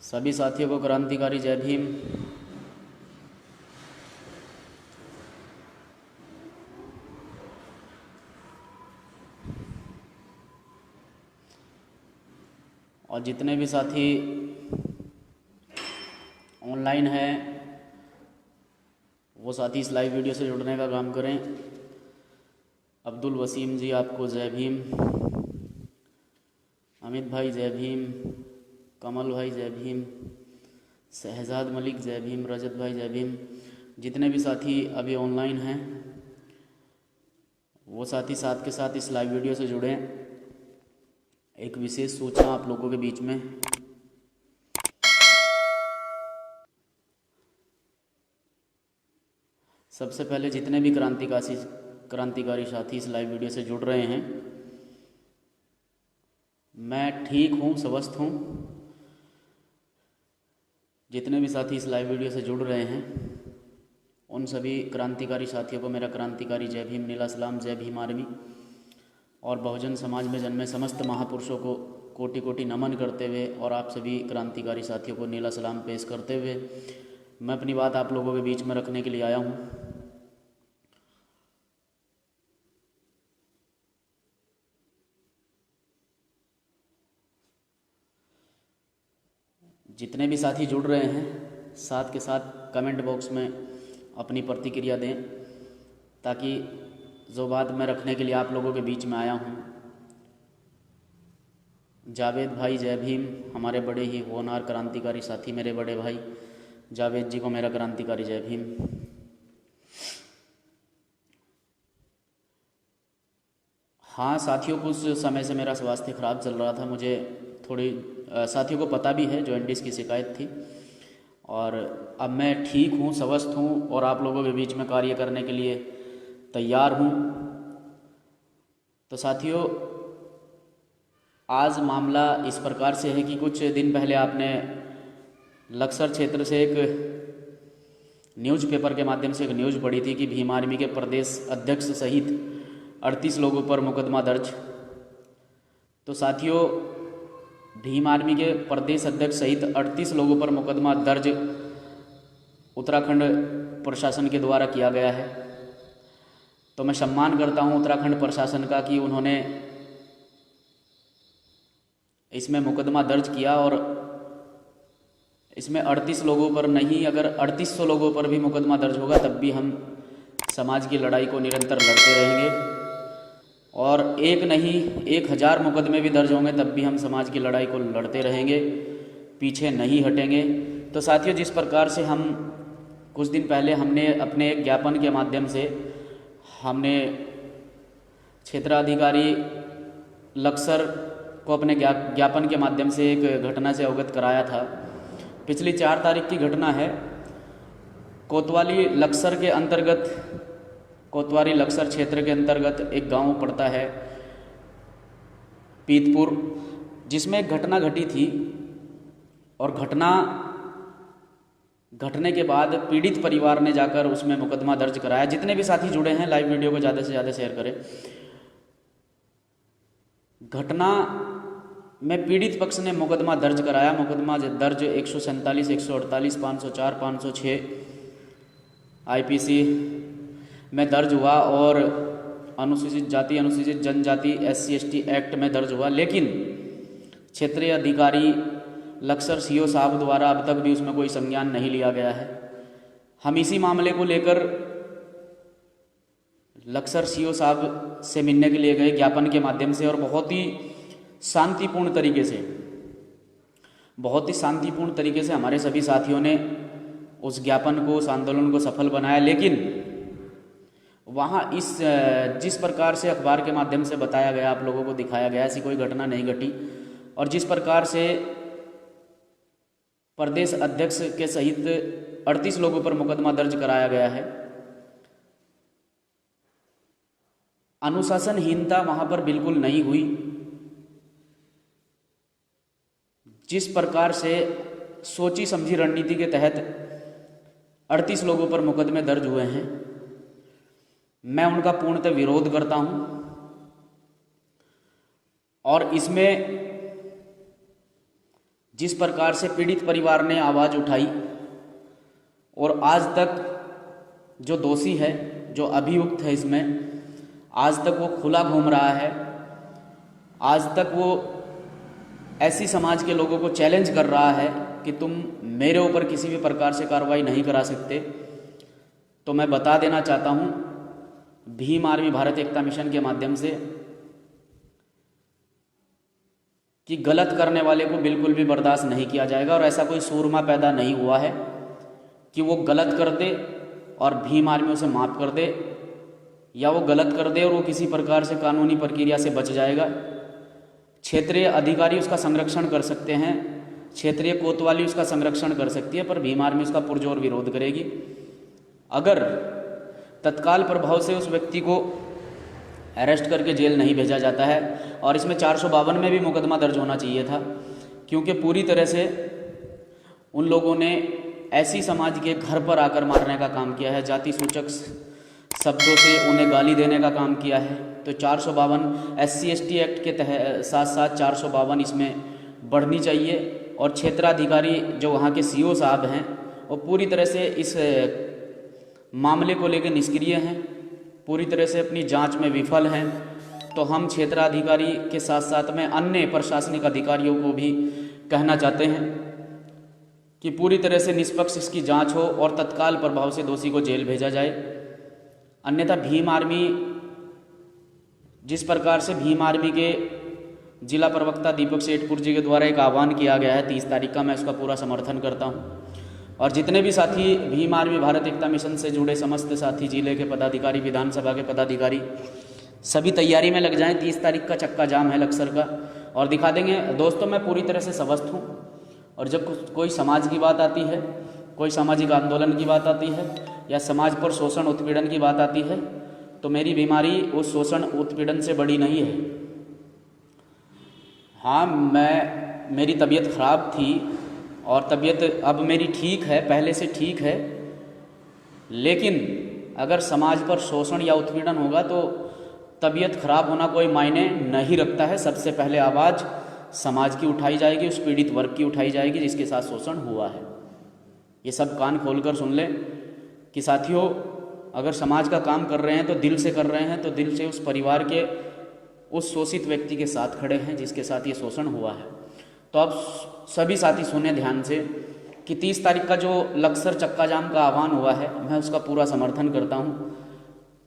सभी साथियों को क्रांतिकारी जय भीम। और जितने भी साथी ऑनलाइन हैं वो साथी इस लाइव वीडियो से जुड़ने का काम करें। अब्दुल वसीम जी आपको जय भीम, अमित भाई जय भीम, कमल भाई जय भीम, शहजाद मलिक जय भीम, रजत भाई जय भीम। जितने भी साथी अभी ऑनलाइन हैं वो साथी साथ के साथ इस लाइव वीडियो से जुड़ें। एक विशेष सूचना आप लोगों के बीच में। सबसे पहले जितने भी क्रांतिकारी साथी इस लाइव वीडियो से जुड़ रहे हैं, मैं ठीक हूँ, स्वस्थ हूँ। जितने भी साथी इस लाइव वीडियो से जुड़ रहे हैं उन सभी क्रांतिकारी साथियों को मेरा क्रांतिकारी जय भीम, नीला सलाम, जय भीम आर्मी। और बहुजन समाज में जन्मे समस्त महापुरुषों को कोटि कोटि नमन करते हुए और आप सभी क्रांतिकारी साथियों को नीला सलाम पेश करते हुए मैं अपनी बात आप लोगों के बीच में रखने के लिए आया हूँ। जितने भी साथी जुड़ रहे हैं साथ के साथ कमेंट बॉक्स में अपनी प्रतिक्रिया दें, ताकि जो बात मैं रखने के लिए आप लोगों के बीच में आया हूँ। जावेद भाई जय भीम, हमारे बड़े ही होनहार क्रांतिकारी साथी, मेरे बड़े भाई जावेद जी को मेरा क्रांतिकारी जय भीम। हाँ साथियों, कुछ समय से मेरा स्वास्थ्य खराब चल रहा था। मुझे थोड़ी साथियों को पता भी है, जॉइंटिस की शिकायत थी। और अब मैं ठीक हूँ, स्वस्थ हूँ और आप लोगों के बीच में कार्य करने के लिए तैयार हूँ। तो साथियों, आज मामला इस प्रकार से है कि कुछ दिन पहले आपने लक्सर क्षेत्र से एक न्यूज़पेपर के माध्यम से एक न्यूज़ पढ़ी थी कि भीम आर्मी के प्रदेश अध्यक्ष सहित 38 लोगों पर मुकदमा दर्ज। तो साथियों, भीम आर्मी के प्रदेश अध्यक्ष सहित 38 लोगों पर मुकदमा दर्ज उत्तराखंड प्रशासन के द्वारा किया गया है। तो मैं सम्मान करता हूं उत्तराखंड प्रशासन का कि उन्होंने इसमें मुकदमा दर्ज किया। और इसमें 38 लोगों पर नहीं, अगर 3800 लोगों पर भी मुकदमा दर्ज होगा तब भी हम समाज की लड़ाई को निरंतर लड़ते रहेंगे। और एक नहीं 1000 मुकदमे भी दर्ज होंगे तब भी हम समाज की लड़ाई को लड़ते रहेंगे, पीछे नहीं हटेंगे। तो साथियों, जिस प्रकार से हम कुछ दिन पहले हमने अपने एक ज्ञापन के माध्यम से हमने क्षेत्राधिकारी लक्सर को अपने ज्ञापन के माध्यम से एक घटना से अवगत कराया था। पिछली 4 तारीख की घटना है। कोतवाली लक्सर के अंतर्गत, कोतवाली लक्सर क्षेत्र के अंतर्गत एक गांव पड़ता है पीतपुर, जिसमें एक घटना घटी थी। और घटना घटने के बाद पीड़ित परिवार ने जाकर उसमें मुकदमा दर्ज कराया। जितने भी साथी जुड़े हैं लाइव वीडियो को ज़्यादा से ज़्यादा शेयर करें। घटना में पीड़ित पक्ष ने मुकदमा दर्ज कराया। मुकदमा दर्ज 147, 148, 504, 506 आईपीसी में दर्ज हुआ और अनुसूचित जाति अनुसूचित जनजाति SC/ST एक्ट में दर्ज हुआ। लेकिन क्षेत्रीय अधिकारी लक्सर CO साहब द्वारा अब तक भी उसमें कोई संज्ञान नहीं लिया गया है। हम इसी मामले को लेकर लक्सर CO साहब से मिलने के लिए गए ज्ञापन के माध्यम से, और बहुत ही शांतिपूर्ण तरीके से हमारे सभी साथियों ने उस ज्ञापन को, उस आंदोलन को सफल बनाया। लेकिन वहाँ जिस प्रकार से अखबार के माध्यम से बताया गया, आप लोगों को दिखाया गया, ऐसी कोई घटना नहीं घटी। और जिस प्रकार से प्रदेश अध्यक्ष के सहित 38 लोगों पर मुकदमा दर्ज कराया गया है, अनुशासनहीनता वहाँ पर बिल्कुल नहीं हुई। जिस प्रकार से सोची समझी रणनीति के तहत 38 लोगों पर मुकदमे दर्ज हुए हैं, मैं उनका पूर्णतः विरोध करता हूं। और इसमें जिस प्रकार से पीड़ित परिवार ने आवाज़ उठाई और आज तक जो दोषी है, जो अभियुक्त है इसमें, आज तक वो खुला घूम रहा है, आज तक वो ऐसी समाज के लोगों को चैलेंज कर रहा है कि तुम मेरे ऊपर किसी भी प्रकार से कार्रवाई नहीं करा सकते। तो मैं बता देना चाहता हूँ भीम आर्मी भारत एकता मिशन के माध्यम से कि गलत करने वाले को बिल्कुल भी बर्दाश्त नहीं किया जाएगा। और ऐसा कोई सूरमा पैदा नहीं हुआ है कि वो गलत कर दे और भीम आर्मी उसे माफ़ कर दे, या वो गलत कर दे और वो किसी प्रकार से कानूनी प्रक्रिया से बच जाएगा। क्षेत्रीय अधिकारी उसका संरक्षण कर सकते हैं, क्षेत्रीय कोतवाली उसका संरक्षण कर सकती है, पर भीम आर्मी उसका पुरजोर विरोध करेगी। अगर तत्काल प्रभाव से उस व्यक्ति को अरेस्ट करके जेल नहीं भेजा जाता है, और इसमें 452 में भी मुकदमा दर्ज होना चाहिए था, क्योंकि पूरी तरह से उन लोगों ने ऐसी समाज के घर पर आकर मारने का काम किया है, जाति सूचक शब्दों से उन्हें गाली देने का काम किया है। तो 452 SC ST एक्ट के तहत साथ साथ 452 इसमें बढ़नी चाहिए। और क्षेत्राधिकारी जो वहाँ के CO साहब हैं वो पूरी तरह से इस मामले को लेकर निष्क्रिय हैं, पूरी तरह से अपनी जांच में विफल हैं। तो हम क्षेत्राधिकारी के साथ साथ में अन्य प्रशासनिक अधिकारियों को भी कहना चाहते हैं कि पूरी तरह से निष्पक्ष इसकी जांच हो और तत्काल प्रभाव से दोषी को जेल भेजा जाए। अन्यथा भीम आर्मी, जिस प्रकार से भीम आर्मी के जिला प्रवक्ता दीपक सेठपुर जी के द्वारा एक आह्वान किया गया है 30 तारीख का, मैं उसका पूरा समर्थन करता हूं। और जितने भी साथी भीम आर्मी भारत एकता मिशन से जुड़े समस्त साथी, जिले के पदाधिकारी, विधानसभा के पदाधिकारी, सभी तैयारी में लग जाएं। 30 तारीख का चक्का जाम है लक्सर का, और दिखा देंगे। दोस्तों, मैं पूरी तरह से स्वस्थ हूँ, और जब कोई समाज की बात आती है, कोई सामाजिक आंदोलन की बात आती है, या समाज पर शोषण उत्पीड़न की बात आती है, तो मेरी बीमारी उस शोषण उत्पीड़न से बड़ी नहीं है। हाँ, मेरी तबीयत ख़राब थी और तबीयत अब मेरी ठीक है, पहले से ठीक है, लेकिन अगर समाज पर शोषण या उत्पीड़न होगा तो तबीयत खराब होना कोई मायने नहीं रखता है। सबसे पहले आवाज़ समाज की उठाई जाएगी, उस पीड़ित वर्ग की उठाई जाएगी जिसके साथ शोषण हुआ है। ये सब कान खोलकर सुन लें कि साथियों, अगर समाज का काम कर रहे हैं तो दिल से कर रहे हैं, तो दिल से उस परिवार के, उस शोषित व्यक्ति के साथ खड़े हैं जिसके साथ ये शोषण हुआ है। तो अब सभी साथी सुने ध्यान से कि 30 तारीख का जो लक्सर चक्का जाम का आह्वान हुआ है, मैं उसका पूरा समर्थन करता हूँ,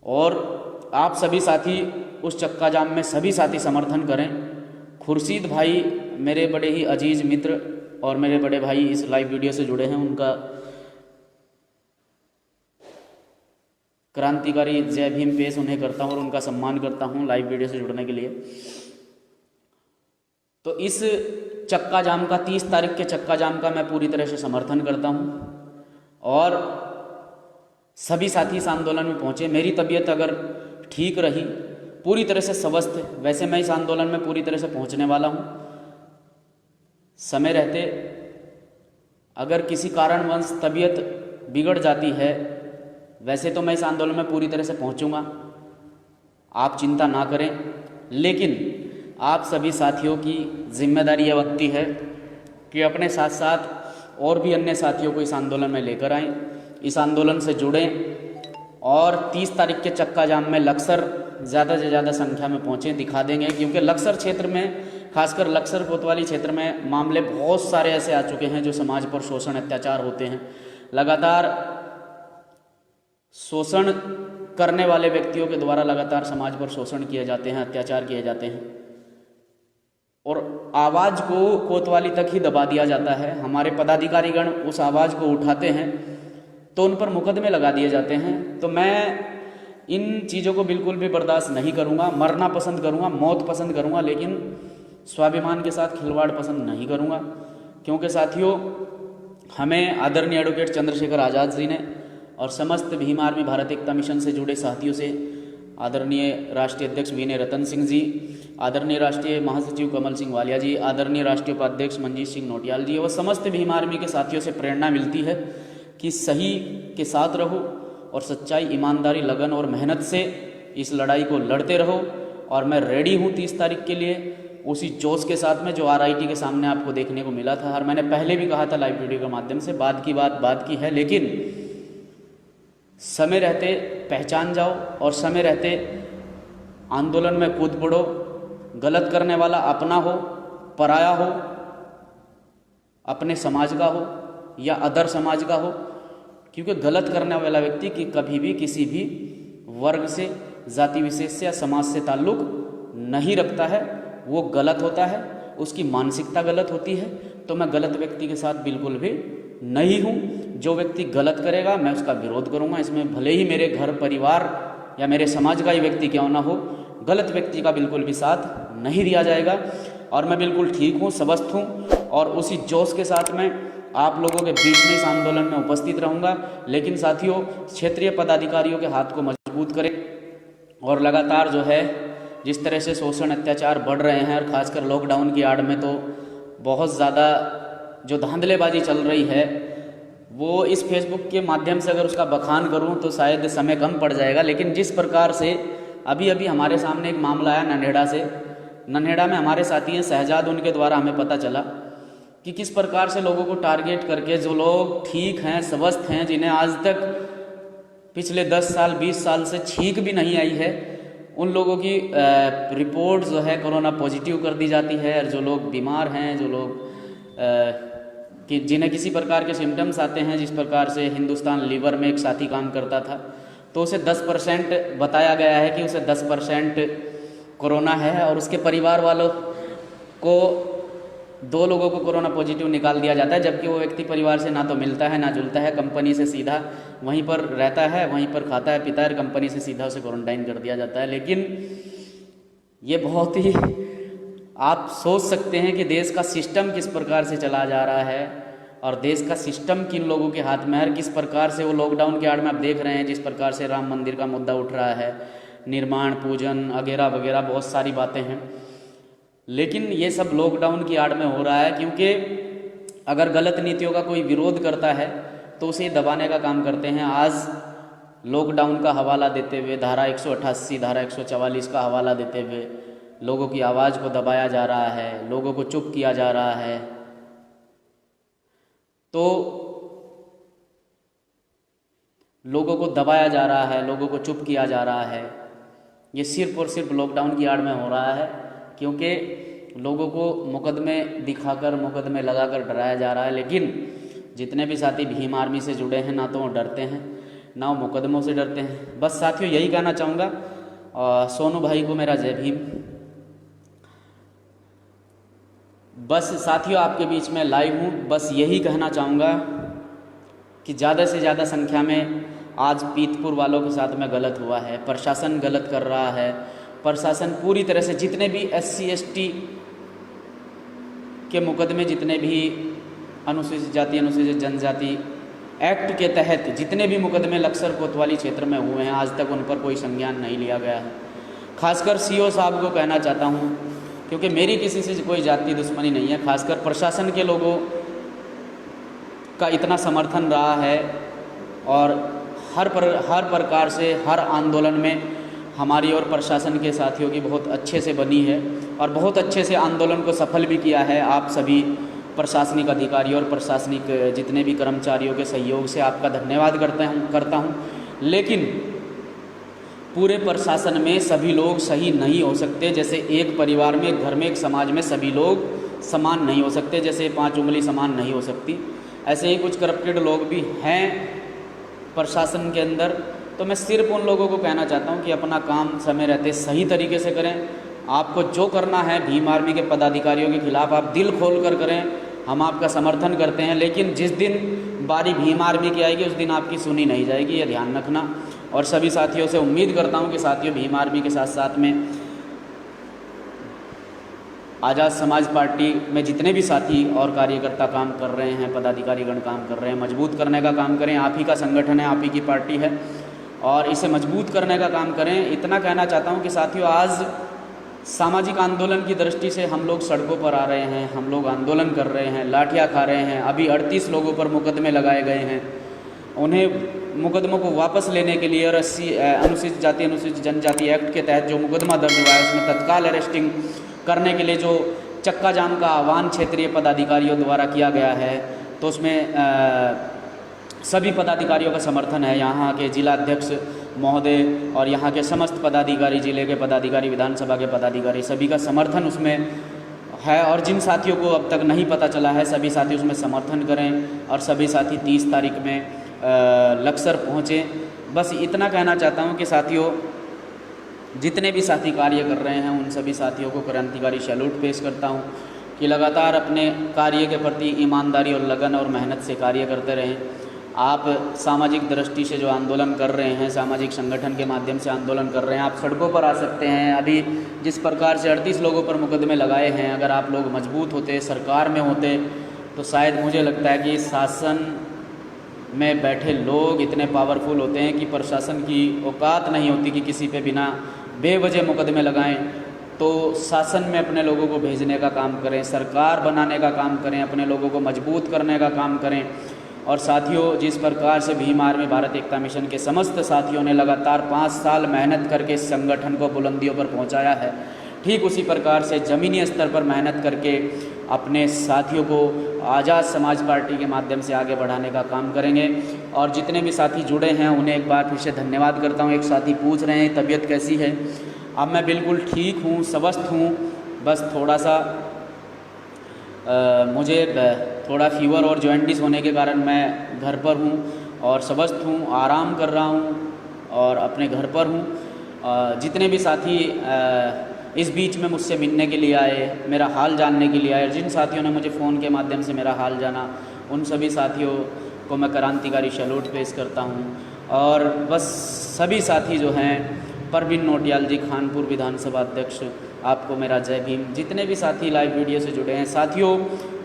और आप सभी साथी उस चक्का जाम में सभी साथी समर्थन करें। खुर्शीद भाई मेरे बड़े ही अजीज़ मित्र और मेरे बड़े भाई इस लाइव वीडियो से जुड़े हैं, उनका क्रांतिकारी जय भीम पेश उन्हें करता हूँ और उनका सम्मान करता हूँ लाइव वीडियो से जुड़ने के लिए। तो इस चक्का जाम का, 30 तारीख के चक्का जाम का मैं पूरी तरह से समर्थन करता हूँ, और सभी साथी इस आंदोलन में पहुँचे। मेरी तबीयत अगर ठीक रही, पूरी तरह से स्वस्थ, वैसे मैं इस आंदोलन में पूरी तरह से पहुँचने वाला हूँ समय रहते। अगर किसी कारणवश तबीयत बिगड़ जाती है, वैसे तो मैं इस आंदोलन में पूरी तरह से पहुंचूंगा, आप चिंता ना करें, लेकिन आप सभी साथियों की जिम्मेदारी यह बनती है कि अपने साथ साथ और भी अन्य साथियों को इस आंदोलन में लेकर आएं, इस आंदोलन से जुड़ें, और 30 तारीख के चक्का जाम में लक्सर ज़्यादा से ज़्यादा संख्या में पहुँचें। दिखा देंगे, क्योंकि लक्सर क्षेत्र में, खासकर लक्सर कोतवाली क्षेत्र में मामले बहुत सारे ऐसे आ चुके हैं जो समाज पर शोषण अत्याचार होते हैं। लगातार शोषण करने वाले व्यक्तियों के द्वारा लगातार समाज पर शोषण किए जाते हैं, अत्याचार किए जाते हैं, और आवाज़ को कोतवाली तक ही दबा दिया जाता है। हमारे पदाधिकारीगण उस आवाज़ को उठाते हैं तो उन पर मुकदमे लगा दिए जाते हैं। तो मैं इन चीज़ों को बिल्कुल भी बर्दाश्त नहीं करूँगा। मरना पसंद करूँगा, मौत पसंद करूँगा, लेकिन स्वाभिमान के साथ खिलवाड़ पसंद नहीं करूँगा। क्योंकि साथियों, हमें आदरणीय एडवोकेट चंद्रशेखर आज़ाद जी ने और समस्त भीम आर्मी भारत एकता मिशन से जुड़े साथियों से, आदरणीय राष्ट्रीय अध्यक्ष विनय रतन सिंह जी, आदरणीय राष्ट्रीय महासचिव कमल सिंह वालिया जी, आदरणीय राष्ट्रीय उपाध्यक्ष मंजीत सिंह नोटियाल जी, और समस्त भीम आर्मी के साथियों से प्रेरणा मिलती है कि सही के साथ रहो और सच्चाई, ईमानदारी, लगन और मेहनत से इस लड़ाई को लड़ते रहो। और मैं रेडी हूँ 30 तारीख के लिए। उसी जोश के साथ में जो RIT के सामने आपको देखने को मिला था। और मैंने पहले भी कहा था लाइव वीडियो के माध्यम से, बाद की बात की है, लेकिन समय रहते पहचान जाओ और समय रहते आंदोलन में कूद पड़ो। गलत करने वाला अपना हो, पराया हो, अपने समाज का हो या अदर समाज का हो, क्योंकि गलत करने वाला व्यक्ति की कभी भी किसी भी वर्ग से, जाति विशेष से या समाज से ताल्लुक नहीं रखता है। वो गलत होता है, उसकी मानसिकता गलत होती है। तो मैं गलत व्यक्ति के साथ बिल्कुल भी नहीं हूँ। जो व्यक्ति गलत करेगा मैं उसका विरोध करूँगा। इसमें भले ही मेरे घर परिवार या मेरे समाज का ही व्यक्ति क्यों ना हो, गलत व्यक्ति का बिल्कुल भी साथ नहीं दिया जाएगा। और मैं बिल्कुल ठीक हूँ, स्वस्थ हूँ और उसी जोश के साथ में आप लोगों के बीच में इस आंदोलन में उपस्थित रहूँगा। लेकिन साथियों, क्षेत्रीय पदाधिकारियों के हाथ को मजबूत करें और लगातार जो है जिस तरह से शोषण अत्याचार बढ़ रहे हैं, और ख़ासकर लॉकडाउन की आड़ में तो बहुत ज़्यादा जो धांधलेबाजी चल रही है, वो इस फेसबुक के माध्यम से अगर उसका बखान करूं तो शायद समय कम पड़ जाएगा। लेकिन जिस प्रकार से अभी हमारे सामने एक मामला आया नन्हेड़ा से, नन्हेड़ा में हमारे साथी हैं शहजाद, उनके द्वारा हमें पता चला कि किस प्रकार से लोगों को टारगेट करके जो लोग ठीक हैं, स्वस्थ हैं, जिन्हें आज तक पिछले 10 साल 20 साल से छींक भी नहीं आई है, उन लोगों की रिपोर्ट जो है कोरोना पॉजिटिव कर दी जाती है। और जो लोग बीमार हैं, जो लोग कि जिन्हें किसी प्रकार के सिम्टम्स आते हैं, जिस प्रकार से हिंदुस्तान लीवर में एक साथी काम करता था, तो उसे 10% बताया गया है कि उसे 10% कोरोना है और उसके परिवार वालों को 2 लोगों को कोरोना पॉजिटिव निकाल दिया जाता है, जबकि वो व्यक्ति परिवार से ना तो मिलता है ना जुलता है, कंपनी से सीधा वहीं पर रहता है, वहीं पर खाता है पीता है, कंपनी से सीधा उसे क्वारंटाइन कर दिया जाता है। लेकिन ये बहुत ही आप सोच सकते हैं कि देश का सिस्टम किस प्रकार से चला जा रहा है और देश का सिस्टम किन लोगों के हाथ में है, किस प्रकार से वो लॉकडाउन के आड़ में आप देख रहे हैं, जिस प्रकार से राम मंदिर का मुद्दा उठ रहा है, निर्माण पूजन वगैरह वगैरह बहुत सारी बातें हैं। लेकिन ये सब लॉकडाउन की आड़ में हो रहा है, क्योंकि अगर गलत नीतियों का कोई विरोध करता है तो उसे दबाने का काम करते हैं। आज लॉकडाउन का हवाला देते हुए, धारा 188, धारा 144 का हवाला देते हुए लोगों की आवाज़ को दबाया जा रहा है, लोगों को चुप किया जा रहा है। तो लोगों को दबाया जा रहा है, लोगों को चुप किया जा रहा है। ये सिर्फ और सिर्फ लॉकडाउन की आड़ में हो रहा है, क्योंकि लोगों को मुकदमे दिखाकर, मुकदमे लगाकर डराया जा रहा है। लेकिन जितने भी साथी भीम आर्मी से जुड़े हैं, ना तो वो डरते हैं ना वो मुकदमों से डरते हैं। बस साथियों यही कहना चाहूँगा, सोनू भाई को मेरा जय भीम। बस साथियों आपके बीच में लाइव हूँ, बस यही कहना चाहूँगा कि ज़्यादा से ज़्यादा संख्या में आज पीतपुर वालों के साथ में गलत हुआ है, प्रशासन गलत कर रहा है। प्रशासन पूरी तरह से जितने भी SC ST के मुकदमे, जितने भी अनुसूचित जाति अनुसूचित जनजाति एक्ट के तहत जितने भी मुकदमे लक्सर कोतवाली क्षेत्र में हुए हैं, आज तक उन पर कोई संज्ञान नहीं लिया गया है। खासकर CO साहब को कहना चाहता हूँ, क्योंकि मेरी किसी से कोई जाति दुश्मनी नहीं है, खासकर प्रशासन के लोगों का इतना समर्थन रहा है और हर प्रकार से हर आंदोलन में हमारी और प्रशासन के साथियों की बहुत अच्छे से बनी है और बहुत अच्छे से आंदोलन को सफल भी किया है। आप सभी प्रशासनिक अधिकारी और प्रशासनिक जितने भी कर्मचारियों के सहयोग से आपका धन्यवाद करता हूँ। लेकिन पूरे प्रशासन में सभी लोग सही नहीं हो सकते। जैसे एक परिवार में, एक घर में, एक समाज में सभी लोग समान नहीं हो सकते, जैसे 5 उंगली समान नहीं हो सकती, ऐसे ही कुछ करप्टेड लोग भी हैं प्रशासन के अंदर। तो मैं सिर्फ उन लोगों को कहना चाहता हूं कि अपना काम समय रहते सही तरीके से करें। आपको जो करना है भीम आर्मी के पदाधिकारियों के खिलाफ आप दिल खोल कर करें, हम आपका समर्थन करते हैं। लेकिन जिस दिन बारी भीम आर्मी की आएगी उस दिन आपकी सुनी नहीं जाएगी, ये ध्यान रखना। और सभी साथियों से उम्मीद करता हूं कि साथियों भीम आर्मी के साथ साथ में आज़ाद समाज पार्टी में जितने भी साथी और कार्यकर्ता काम कर रहे हैं, पदाधिकारीगण काम कर रहे हैं, मजबूत करने का काम करें। आप ही का संगठन है, आप ही की पार्टी है और इसे मजबूत करने का काम करें। इतना कहना चाहता हूं कि साथियों आज सामाजिक आंदोलन की दृष्टि से हम लोग सड़कों पर आ रहे हैं, हम लोग आंदोलन कर रहे हैं, लाठियाँ खा रहे हैं। अभी 38 लोगों पर मुकदमे लगाए गए हैं। उन्हें मुकदमों को वापस लेने के लिए और अनुसूचित जाति अनुसूचित जनजाति एक्ट के तहत जो मुकदमा दर्ज हुआ है उसमें तत्काल अरेस्टिंग करने के लिए जो चक्का जाम का आह्वान क्षेत्रीय पदाधिकारियों द्वारा किया गया है, तो उसमें सभी पदाधिकारियों का समर्थन है। यहाँ के जिला अध्यक्ष महोदय और यहाँ के समस्त पदाधिकारी, जिले के पदाधिकारी, विधानसभा के पदाधिकारी, सभी का समर्थन उसमें है। और जिन साथियों को अब तक नहीं पता चला है, सभी साथी उसमें समर्थन करें और सभी साथी 30 तारीख में लक्सर पहुँचें। बस इतना कहना चाहता हूँ कि साथियों, जितने भी साथी कार्य कर रहे हैं उन सभी साथियों को क्रांतिकारी सैल्यूट पेश करता हूँ कि लगातार अपने कार्य के प्रति ईमानदारी और लगन और मेहनत से कार्य करते रहें। आप सामाजिक दृष्टि से जो आंदोलन कर रहे हैं, सामाजिक संगठन के माध्यम से आंदोलन कर रहे हैं, आप सड़कों पर आ सकते हैं। अभी जिस प्रकार से 38 लोगों पर मुकदमे लगाए हैं, अगर आप लोग मजबूत होते, सरकार में होते, तो शायद मुझे लगता है कि शासन में बैठे लोग इतने पावरफुल होते हैं कि प्रशासन की औकात नहीं होती कि किसी पे बिना बेवजह मुकदमे लगाएं। तो शासन में अपने लोगों को भेजने का काम करें, सरकार बनाने का काम करें, अपने लोगों को मजबूत करने का काम करें। और साथियों, जिस प्रकार से भीम आर्मी भारत एकता मिशन के समस्त साथियों ने लगातार 5 साल मेहनत करके इस संगठन को बुलंदियों पर पहुंचाया है, ठीक उसी प्रकार से ज़मीनी स्तर पर मेहनत करके अपने साथियों को आज़ाद समाज पार्टी के माध्यम से आगे बढ़ाने का काम करेंगे। और जितने भी साथी जुड़े हैं उन्हें एक बार फिर से धन्यवाद करता हूँ। एक साथी पूछ रहे हैं तबीयत कैसी है। अब मैं बिल्कुल ठीक हूँ, स्वस्थ हूँ। बस थोड़ा सा मुझे थोड़ा फीवर और जॉइंटिस होने के कारण मैं घर पर हूँ और स्वस्थ हूँ, आराम कर रहा हूँ और अपने घर पर हूँ। जितने भी साथी इस बीच में मुझसे मिलने के लिए आए, मेरा हाल जानने के लिए आए, जिन साथियों ने मुझे फ़ोन के माध्यम से मेरा हाल जाना, उन सभी साथियों को मैं क्रांतिकारी सैल्यूट पेश करता हूँ। और बस सभी साथी जो हैं, परवीन नोटियाल जी, खानपुर विधानसभा अध्यक्ष, आपको मेरा जय भीम। जितने भी साथी लाइव वीडियो से जुड़े हैं, साथियों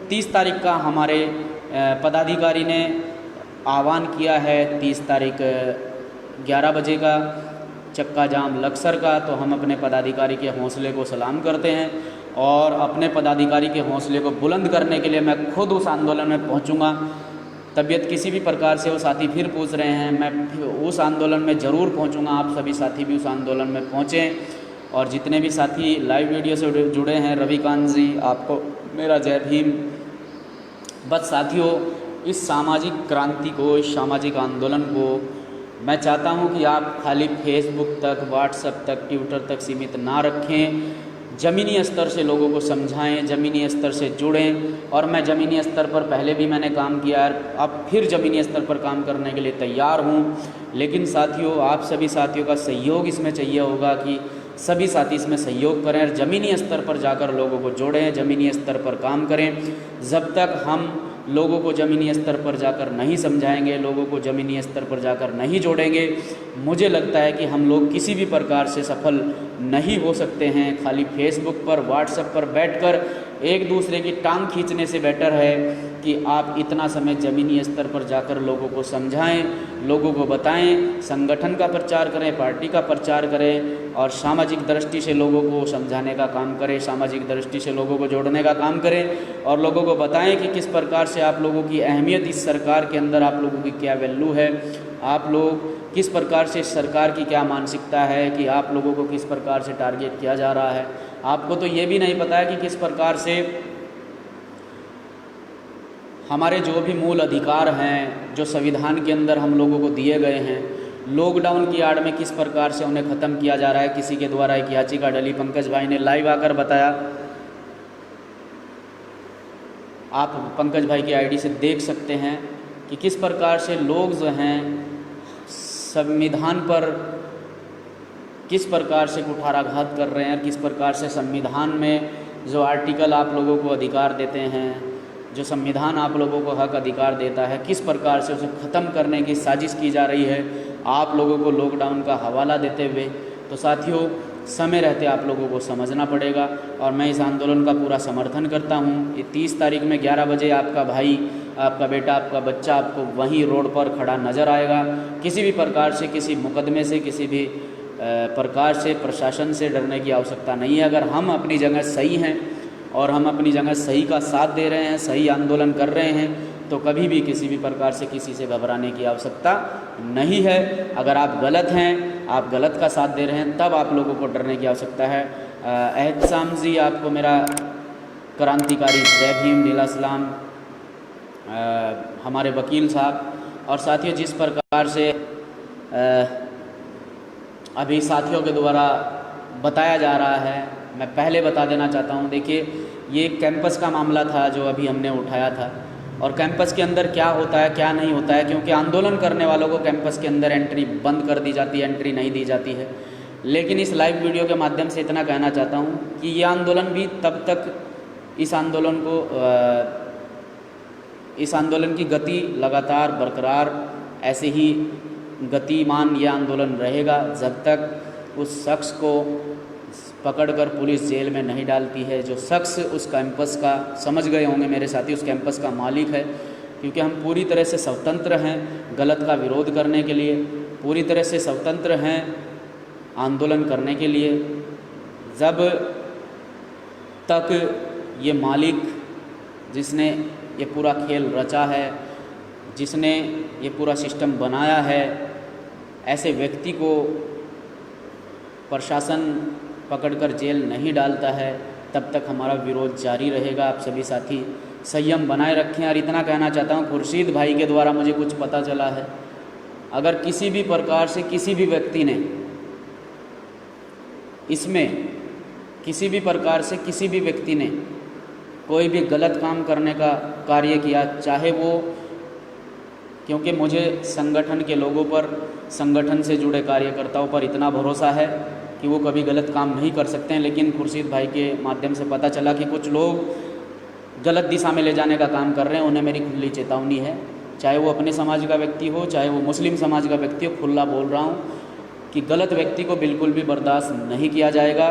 30 तारीख का हमारे पदाधिकारी ने आह्वान किया है, 30 तारीख 11 बजे का चक्का जाम लक्सर का। तो हम अपने पदाधिकारी के हौसले को सलाम करते हैं और अपने पदाधिकारी के हौसले को बुलंद करने के लिए मैं खुद उस आंदोलन में पहुंचूंगा। तबीयत किसी भी प्रकार से, वो साथी फिर पूछ रहे हैं, मैं उस आंदोलन में ज़रूर पहुंचूंगा। आप सभी साथी भी उस आंदोलन में पहुंचें। और जितने भी साथी लाइव वीडियो से जुड़े हैं, रविकांत जी, आपको मेरा जय भीम। बस साथियों, इस सामाजिक क्रांति को, इस सामाजिक आंदोलन को मैं चाहता हूं कि आप खाली फेसबुक तक, व्हाट्सएप तक, ट्विटर तक सीमित ना रखें। ज़मीनी स्तर से लोगों को समझाएं, ज़मीनी स्तर से जुड़ें। और मैं ज़मीनी स्तर पर पहले भी मैंने काम किया है, अब फिर ज़मीनी स्तर पर काम करने के लिए तैयार हूं। लेकिन साथियों, आप सभी साथियों का सहयोग इसमें चाहिए होगा कि सभी साथी इसमें सहयोग करें और ज़मीनी स्तर पर जाकर लोगों को जोड़ें, ज़मीनी स्तर पर काम करें। जब तक हम लोगों को ज़मीनी स्तर पर जाकर नहीं समझाएंगे, लोगों को ज़मीनी स्तर पर जाकर नहीं जोड़ेंगे, मुझे लगता है कि हम लोग किसी भी प्रकार से सफल नहीं हो सकते हैं। खाली फेसबुक पर, व्हाट्सएप पर बैठकर एक दूसरे की टांग खींचने से बेटर है कि आप इतना समय ज़मीनी स्तर पर जाकर लोगों को समझाएं, लोगों को बताएं, संगठन का प्रचार करें, पार्टी का प्रचार करें और सामाजिक दृष्टि से लोगों को समझाने का काम करें, सामाजिक दृष्टि से लोगों को जोड़ने का काम करें और लोगों को बताएं कि किस प्रकार से आप लोगों की अहमियत इस सरकार के अंदर, आप लोगों की क्या वैल्यू है, आप लोग किस प्रकार से सरकार की क्या मानसिकता है, कि आप लोगों को किस प्रकार से टारगेट किया जा रहा है। आपको तो ये भी नहीं पता है कि किस प्रकार से हमारे जो भी मूल अधिकार हैं, जो संविधान के अंदर हम लोगों को दिए गए हैं, लॉकडाउन की आड़ में किस प्रकार से उन्हें ख़त्म किया जा रहा है। किसी के द्वारा एक याचिका डली, पंकज भाई ने लाइव आकर बताया। आप पंकज भाई की आईडी से देख सकते हैं कि किस प्रकार से लोग जो हैं संविधान पर किस प्रकार से कुठाराघात कर रहे हैं, किस प्रकार से संविधान में जो आर्टिकल आप लोगों को अधिकार देते हैं, जो संविधान आप लोगों को हक अधिकार देता है, किस प्रकार से उसे ख़त्म करने की साजिश की जा रही है आप लोगों को लॉकडाउन का हवाला देते हुए। तो साथियों, समय रहते आप लोगों को समझना पड़ेगा और मैं इस आंदोलन का पूरा समर्थन करता हूँ। ये 30 तारीख में 11 बजे आपका भाई, आपका बेटा, आपका बच्चा आपको वहीं रोड पर खड़ा नज़र आएगा। किसी भी प्रकार से, किसी मुकदमे से, किसी भी प्रकार से प्रशासन से डरने की आवश्यकता नहीं है। अगर हम अपनी जगह सही हैं और हम अपनी जगह सही का साथ दे रहे हैं, सही आंदोलन कर रहे हैं, तो कभी भी किसी भी प्रकार से किसी से घबराने की आवश्यकता नहीं है। अगर आप गलत हैं, आप गलत का साथ दे रहे हैं, तब आप लोगों को डरने की आवश्यकता है। एहतसाम जी, आपको मेरा क्रांतिकारी जय भीम, नीला सलाम। हमारे वकील साहब और साथियों, जिस प्रकार से अभी साथियों के द्वारा बताया जा रहा है, मैं पहले बता देना चाहता हूँ। देखिए, ये कैंपस का मामला था जो अभी हमने उठाया था, और कैंपस के अंदर क्या होता है क्या नहीं होता है, क्योंकि आंदोलन करने वालों को कैंपस के अंदर एंट्री बंद कर दी जाती है, एंट्री नहीं दी जाती है। लेकिन इस लाइव वीडियो के माध्यम से इतना कहना चाहता हूँ कि ये आंदोलन भी तब तक इस आंदोलन की गति लगातार बरकरार ऐसे ही गतिमान यह आंदोलन रहेगा जब तक उस शख्स को पकड़कर पुलिस जेल में नहीं डालती है, जो शख्स उस कैंपस का, समझ गए होंगे मेरे साथी, उस कैंपस का मालिक है। क्योंकि हम पूरी तरह से स्वतंत्र हैं गलत का विरोध करने के लिए, पूरी तरह से स्वतंत्र हैं आंदोलन करने के लिए, जब तक ये मालिक जिसने ये पूरा खेल रचा है, जिसने ये पूरा सिस्टम बनाया है, ऐसे व्यक्ति को प्रशासन पकड़कर जेल नहीं डालता है, तब तक हमारा विरोध जारी रहेगा। आप सभी साथी संयम बनाए रखें। और इतना कहना चाहता हूँ, खुर्शीद भाई के द्वारा मुझे कुछ पता चला है, अगर किसी भी प्रकार से किसी भी व्यक्ति ने इसमें किसी भी प्रकार से किसी भी व्यक्ति ने कोई भी गलत काम करने का कार्य किया, चाहे वो, क्योंकि मुझे संगठन के लोगों पर, संगठन से जुड़े कार्यकर्ताओं पर इतना भरोसा है कि वो कभी गलत काम नहीं कर सकते हैं, लेकिन खुर्शीद भाई के माध्यम से पता चला कि कुछ लोग गलत दिशा में ले जाने का काम कर रहे हैं। उन्हें मेरी खुली चेतावनी है, चाहे वो अपने समाज का व्यक्ति हो, चाहे वो मुस्लिम समाज का व्यक्ति हो, खुला बोल रहा हूँ कि गलत व्यक्ति को बिल्कुल भी बर्दाश्त नहीं किया जाएगा,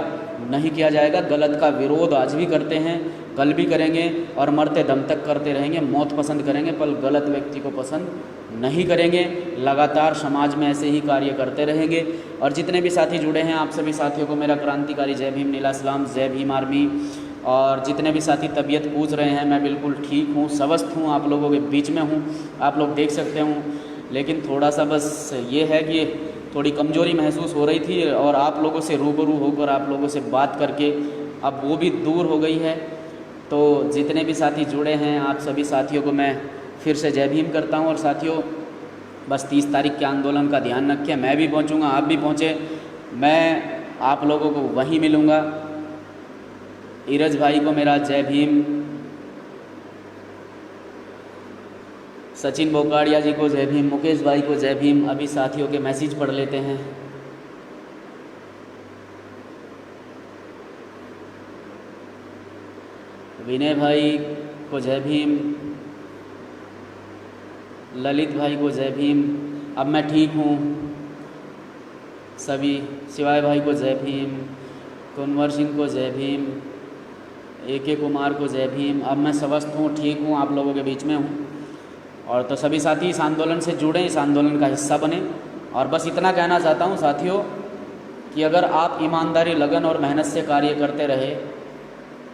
नहीं किया जाएगा। गलत का विरोध आज भी करते हैं, कल भी करेंगे और मरते दम तक करते रहेंगे। मौत पसंद करेंगे पर गलत व्यक्ति को पसंद नहीं करेंगे। लगातार समाज में ऐसे ही कार्य करते रहेंगे। और जितने भी साथी जुड़े हैं, आप सभी साथियों को मेरा क्रांतिकारी जय भीम, नीला सलाम, जय भीम आर्मी। और जितने भी साथी तबीयत पूछ रहे हैं, मैं बिल्कुल ठीक हूँ, स्वस्थ हूँ, आप लोगों के बीच में हूँ, आप लोग देख सकते हूँ। लेकिन थोड़ा सा बस ये है कि थोड़ी कमज़ोरी महसूस हो रही थी, और आप लोगों से रूबरू होकर, आप लोगों से बात करके अब वो भी दूर हो गई है। तो जितने भी साथी जुड़े हैं, आप सभी साथियों को मैं फिर से जय भीम करता हूं। और साथियों, बस 30 तारीख के आंदोलन का ध्यान रखें। मैं भी पहुंचूंगा, आप भी पहुंचे, मैं आप लोगों को वहीं मिलूंगा। ईरज भाई को मेरा जय भीम, सचिन बोकाड़िया जी को जय भीम, मुकेश भाई को जय भीम। अभी साथियों के मैसेज पढ़ लेते हैं। विनय भाई को जय भीम, ललित भाई को जय भीम, अब मैं ठीक हूँ सभी। शिवाय भाई को जय भीम, कुंवर सिंह को जय भीम, AK कुमार को जय भीम। अब मैं स्वस्थ हूँ, ठीक हूँ, आप लोगों के बीच में हूँ। और तो सभी साथी इस आंदोलन से जुड़ें, इस आंदोलन का हिस्सा बने। और बस इतना कहना चाहता हूँ साथियों कि अगर आप ईमानदारी, लगन और मेहनत से कार्य करते रहे,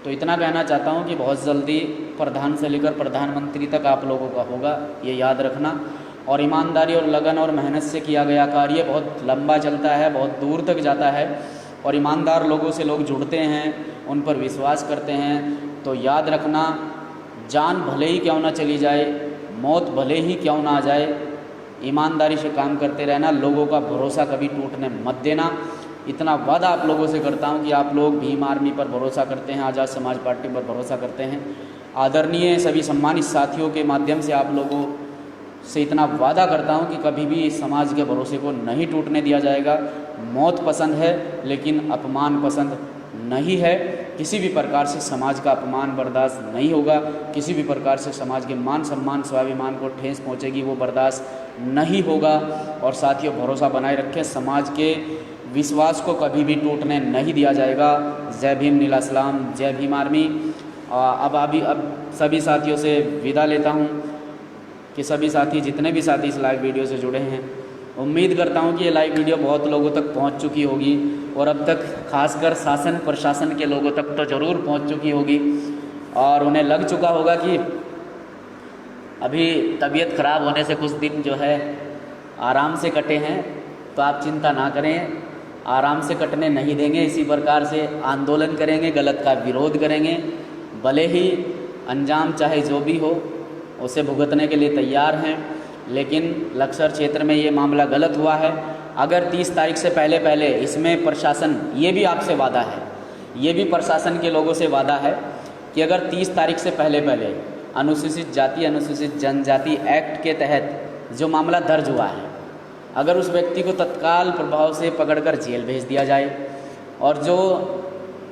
तो इतना कहना चाहता हूँ कि बहुत जल्दी प्रधान से लेकर प्रधानमंत्री तक आप लोगों का होगा, ये याद रखना। और ईमानदारी और लगन और मेहनत से किया गया कार्य बहुत लंबा चलता है, बहुत दूर तक जाता है। और ईमानदार लोगों से लोग जुड़ते हैं, उन पर विश्वास करते हैं। तो याद रखना, जान भले ही क्यों ना चली जाए, मौत भले ही क्यों ना आ जाए, ईमानदारी से काम करते रहना, लोगों का भरोसा कभी टूटने मत देना। इतना वादा आप लोगों से करता हूं कि आप लोग भीम आर्मी पर भरोसा करते हैं, आज़ाद समाज पार्टी पर भरोसा करते हैं। आदरणीय सभी सम्मानित साथियों के माध्यम से आप लोगों से इतना वादा करता हूं कि कभी भी इस समाज के भरोसे को नहीं टूटने दिया जाएगा। मौत पसंद है लेकिन अपमान पसंद नहीं है। किसी भी प्रकार से समाज का अपमान बर्दाश्त नहीं होगा, किसी भी प्रकार से समाज के मान सम्मान, स्वाभिमान को ठेस पहुंचेगी, वो बर्दाश्त नहीं होगा। और साथियों, भरोसा बनाए रखें, समाज के विश्वास को कभी भी टूटने नहीं दिया जाएगा। जय भीम, नीला सलाम, जय भीम आर्मी। अब सभी साथियों से विदा लेता हूं कि सभी साथी, जितने भी साथी इस लाइव वीडियो से जुड़े हैं, उम्मीद करता हूं कि ये लाइव वीडियो बहुत लोगों तक पहुंच चुकी होगी। और अब तक खासकर शासन प्रशासन के लोगों तक तो ज़रूर पहुंच चुकी होगी, और उन्हें लग चुका होगा कि अभी तबीयत ख़राब होने से कुछ दिन जो है आराम से कटे हैं। तो आप चिंता ना करें, आराम से कटने नहीं देंगे। इसी प्रकार से आंदोलन करेंगे, गलत का विरोध करेंगे, भले ही अंजाम चाहे जो भी हो उसे भुगतने के लिए तैयार हैं। लेकिन लक्सर क्षेत्र में ये मामला गलत हुआ है। अगर 30 तारीख से पहले पहले इसमें प्रशासन, ये भी आपसे वादा है, ये भी प्रशासन के लोगों से वादा है कि अगर 30 तारीख से पहले पहले अनुसूचित जाति अनुसूचित जनजाति एक्ट के तहत जो मामला दर्ज हुआ है, अगर उस व्यक्ति को तत्काल प्रभाव से पकड़कर जेल भेज दिया जाए, और जो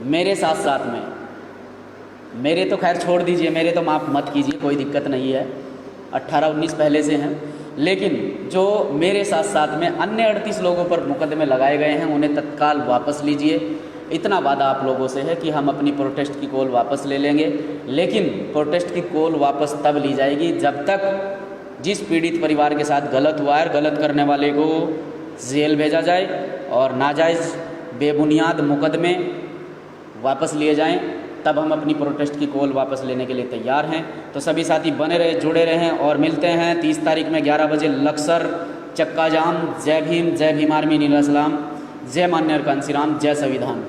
मेरे साथ साथ में, मेरे तो खैर छोड़ दीजिए, मेरे तो माफ़ मत कीजिए, कोई दिक्कत नहीं है, 18-19 पहले से हैं, लेकिन जो मेरे साथ साथ में अन्य 38 लोगों पर मुकदमे लगाए गए हैं उन्हें तत्काल वापस लीजिए। इतना वादा आप लोगों से है कि हम अपनी प्रोटेस्ट की कॉल वापस ले लेंगे। लेकिन प्रोटेस्ट की कॉल वापस तब ली जाएगी जब तक जिस पीड़ित परिवार के साथ गलत हुआ है, गलत करने वाले को जेल भेजा जाए और नाजायज़ बेबुनियाद मुकदमे वापस लिए जाएं, तब हम अपनी प्रोटेस्ट की कॉल वापस लेने के लिए तैयार हैं। तो सभी साथी बने रहे, जुड़े रहें और मिलते हैं 30 तारीख में 11 बजे लक्सर चक्का जाम। जय भीम, जय भीम आर्मी, नीला सलाम, जय मान्य कांसीराम, जय संविधान।